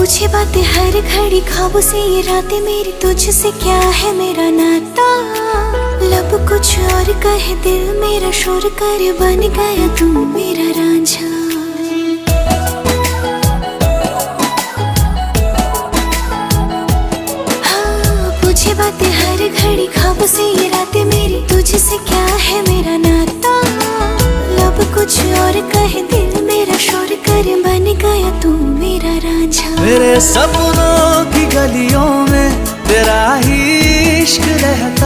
पूछे बातें हर घड़ी, ख्वाबों से ये रातें मेरी, तुझसे क्या है मेरा नाता। लब कुछ और कहे, दिल मेरा शोर कर, बन गया तू मेरा रांझा। हाँ, पूछे बातें हर घड़ी, ख्वाबों से ये रातें मेरी, तुझसे क्या है मेरा नाता। लब कुछ और कहे, दिल मेरा शोर कर, बन गया तू मेरा रांझा। मेरे सपनों की गलियों में तेरा ही इश्क रहता